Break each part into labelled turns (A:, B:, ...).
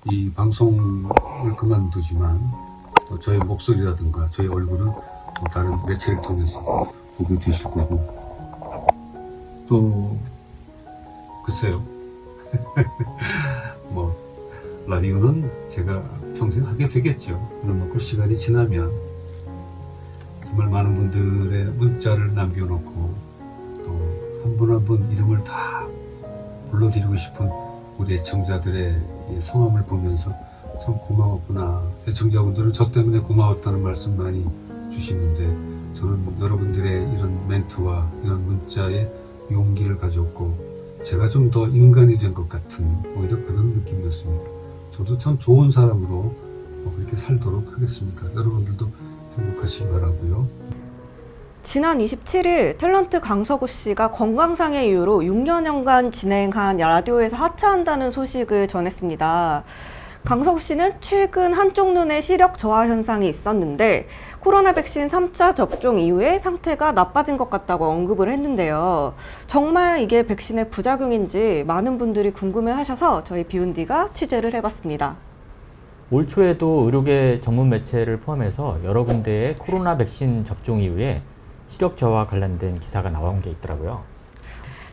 A: 이 방송을 그만두지만 또 저의 목소리라든가 저의 얼굴은 다른 매체를 통해서 보게 되실 거고, 또 글쎄요. 뭐 라디오는 제가 평생 하게 되겠죠. 그럼 시간이 지나면 정말 많은 분들의 문자를 남겨놓고 또 한 분 한 분 이름을 다 불러드리고 싶은 우리 애청자들의 이 성함을 보면서 참 고마웠구나. 애청자분들은 저 때문에 고마웠다는 말씀 많이 주시는데, 저는 여러분들의 이런 멘트와 이런 문자에 용기를 가졌고 제가 좀 더 인간이 된 것 같은 오히려 그런 느낌이었습니다. 저도 참 좋은 사람으로 그렇게 살도록 하겠습니다. 여러분들도 행복하시기 바라고요.
B: 지난 27일 탤런트 강서구 씨가 건강상의 이유로 6년여간 진행한 라디오에서 하차한다는 소식을 전했습니다. 강서구 씨는 최근 한쪽 눈에 시력 저하 현상이 있었는데 코로나 백신 3차 접종 이후에 상태가 나빠진 것 같다고 언급을 했는데요. 정말 이게 백신의 부작용인지 많은 분들이 궁금해하셔서 저희 비욘디가 취재를 해봤습니다.
C: 올 초에도 의료계 전문 매체를 포함해서 여러 군데의 코로나 백신 접종 이후에 시력 저하와 관련된 기사가 나온 게 있더라고요.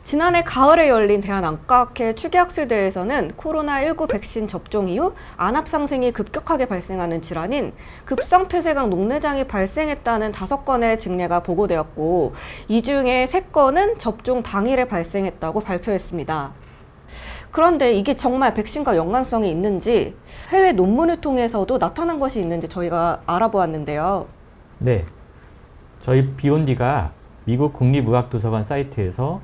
B: 지난해 가을에 열린 대한안과학회 추계학술대회에서는 코로나19 백신 접종 이후 안압 상승이 급격하게 발생하는 질환인 급성폐쇄강 녹내장이 발생했다는 5건의 증례가 보고되었고, 이 중에 3건은 접종 당일에 발생했다고 발표했습니다. 그런데 이게 정말 백신과 연관성이 있는지, 해외 논문을 통해서도 나타난 것이 있는지 저희가 알아보았는데요.
C: 네, 저희 비욘디가 미국 국립의학도서관 사이트에서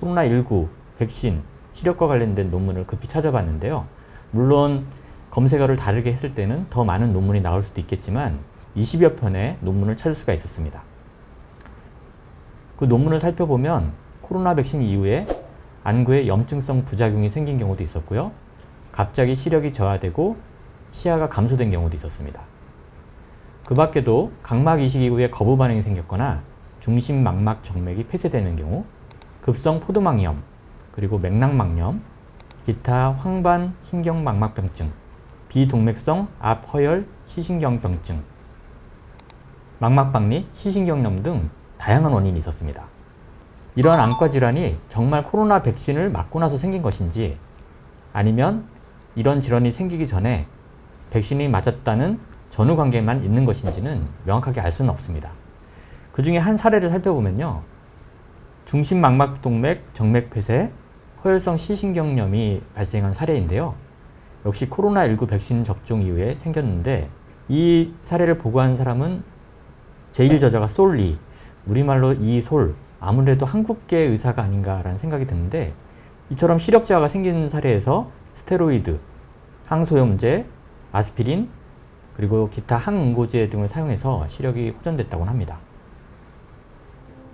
C: 코로나19 백신 시력과 관련된 논문을 급히 찾아봤는데요. 물론 검색어를 다르게 했을 때는 더 많은 논문이 나올 수도 있겠지만 20여 편의 논문을 찾을 수가 있었습니다. 그 논문을 살펴보면 코로나 백신 이후에 안구에 염증성 부작용이 생긴 경우도 있었고요. 갑자기 시력이 저하되고 시야가 감소된 경우도 있었습니다. 그 밖에도 각막 이식 이후에 거부 반응이 생겼거나 중심망막 정맥이 폐쇄되는 경우, 급성 포도막염, 그리고 맥락막염, 기타 황반 신경망막병증, 비동맥성 앞허열 시신경병증, 망막박리, 시신경염 등 다양한 원인이 있었습니다. 이러한 안과 질환이 정말 코로나 백신을 맞고 나서 생긴 것인지, 아니면 이런 질환이 생기기 전에 백신이 맞았다는 전후 관계만 있는 것인지는 명확하게 알 수는 없습니다. 그 중에 한 사례를 살펴보면요. 중심망막동맥 정맥 폐쇄, 허혈성 시신경염이 발생한 사례인데요. 역시 코로나19 백신 접종 이후에 생겼는데, 이 사례를 보고한 사람은 제1저자가 솔리, 우리말로 이솔, 아무래도 한국계 의사가 아닌가라는 생각이 드는데, 이처럼 시력 저하가 생긴 사례에서 스테로이드, 항소염제, 아스피린, 그리고 기타 항응고제 등을 사용해서 시력이 호전됐다고 합니다.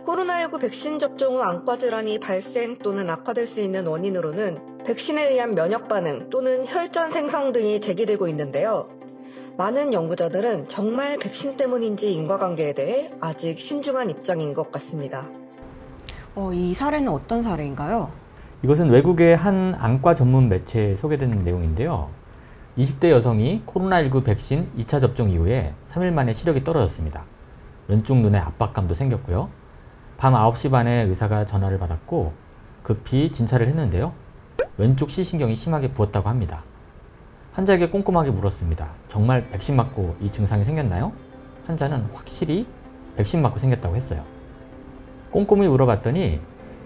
B: 코로나19 백신 접종 후 안과 질환이 발생 또는 악화될 수 있는 원인으로는 백신에 의한 면역 반응 또는 혈전 생성 등이 제기되고 있는데요. 많은 연구자들은 정말 백신 때문인지 인과관계에 대해 아직 신중한 입장인 것 같습니다. 이 사례는 어떤 사례인가요?
C: 이것은 외국의 한 안과 전문 매체에 소개된 내용인데요. 20대 여성이 코로나19 백신 2차 접종 이후에 3일 만에 시력이 떨어졌습니다. 왼쪽 눈에 압박감도 생겼고요. 밤 9시 반에 의사가 전화를 받았고 급히 진찰을 했는데요. 왼쪽 시신경이 심하게 부었다고 합니다. 환자에게 꼼꼼하게 물었습니다. 정말 백신 맞고 이 증상이 생겼나요? 환자는 확실히 백신 맞고 생겼다고 했어요. 꼼꼼히 물어봤더니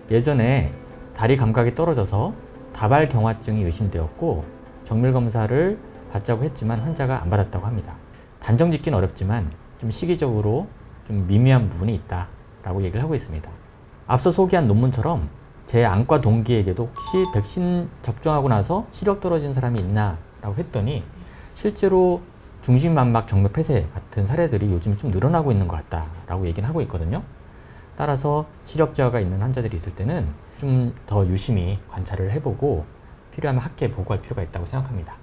C: 예전에 다리 감각이 떨어져서 다발경화증이 의심되었고 정밀검사를 받자고 했지만 환자가 안 받았다고 합니다. 단정 짓기는 어렵지만 좀 시기적으로 좀 미미한 부분이 있다라고 얘기를 하고 있습니다. 앞서 소개한 논문처럼 제 안과 동기에게도 혹시 백신 접종하고 나서 시력 떨어진 사람이 있나 라고 했더니 실제로 중심망막 정맥 폐쇄 같은 사례들이 요즘 좀 늘어나고 있는 것 같다라고 얘기는 하고 있거든요. 따라서 시력 저하가 있는 환자들이 있을 때는 좀 더 유심히 관찰을 해보고 필요하면 학계에 보고할 필요가 있다고 생각합니다.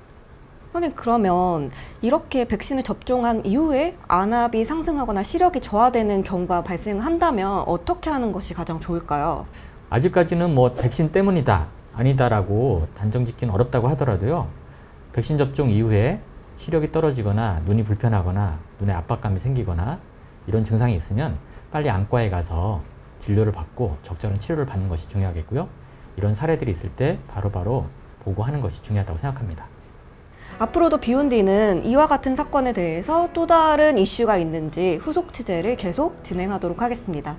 B: 선생님, 그러면 이렇게 백신을 접종한 이후에 안압이 상승하거나 시력이 저하되는 경우가 발생한다면 어떻게 하는 것이 가장 좋을까요?
C: 아직까지는 백신 때문이다, 아니다라고 단정 짓기는 어렵다고 하더라도요. 백신 접종 이후에 시력이 떨어지거나 눈이 불편하거나 눈에 압박감이 생기거나 이런 증상이 있으면 빨리 안과에 가서 진료를 받고 적절한 치료를 받는 것이 중요하겠고요. 이런 사례들이 있을 때 바로바로 보고하는 것이 중요하다고 생각합니다.
B: 앞으로도 비욘디는 이와 같은 사건에 대해서 또 다른 이슈가 있는지 후속 취재를 계속 진행하도록 하겠습니다.